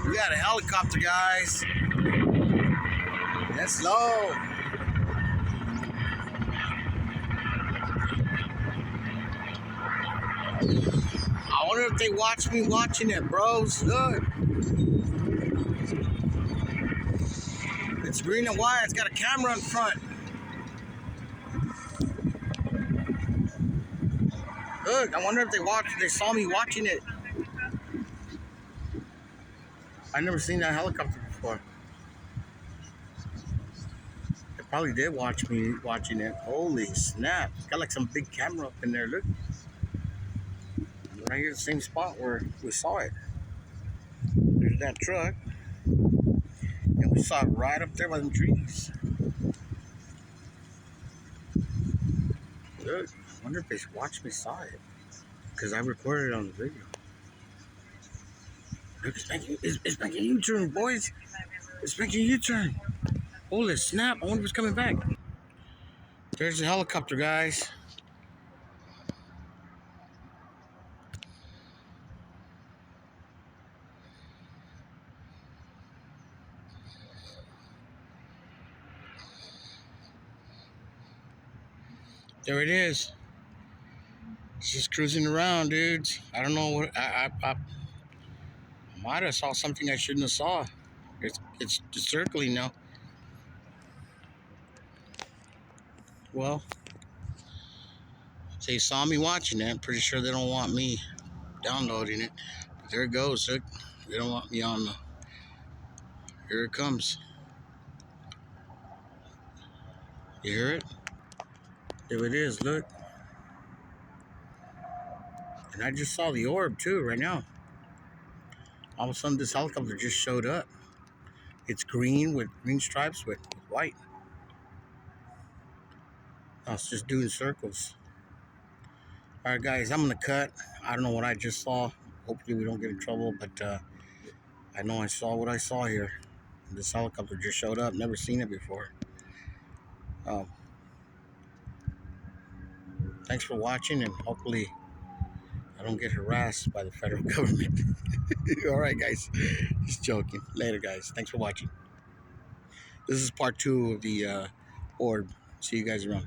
We got a helicopter, guys. That's low. I wonder if they watch me watching it, bros. Look. It's green and white. It's got a camera in front. Look, I wonder if they saw me watching it. I've never seen that helicopter before. They probably did watch me watching it. Holy snap. It's got like some big camera up in there. Look. Right here, the same spot where we saw it. There's that truck. And we saw it right up there by the trees. Look, I wonder if they watched me saw it. Because I recorded it on the video. Look, it's making a U-turn, boys. It's making a U-turn. Holy snap, I wonder if it's coming back. There's the helicopter, guys. There it is. It's just cruising around, dudes. I don't know what I might have saw something I shouldn't have saw. It's circling now. Well, they saw me watching it. I'm pretty sure they don't want me downloading it. But there it goes. Look, they don't want me on the. Here it comes. You hear it? There it is. Look. And I just saw the orb too right now. All of a sudden, this helicopter just showed up. It's green with green stripes with white. Oh, it's just doing circles. All right, guys, I'm going to cut. I don't know what I just saw. Hopefully we don't get in trouble, but I know I saw what I saw here. This helicopter just showed up. Never seen it before. Thanks for watching, and hopefully I don't get harassed by the federal government. All right, guys. Just joking. Later, guys. Thanks for watching. This is part 2 of the orb. See you guys around.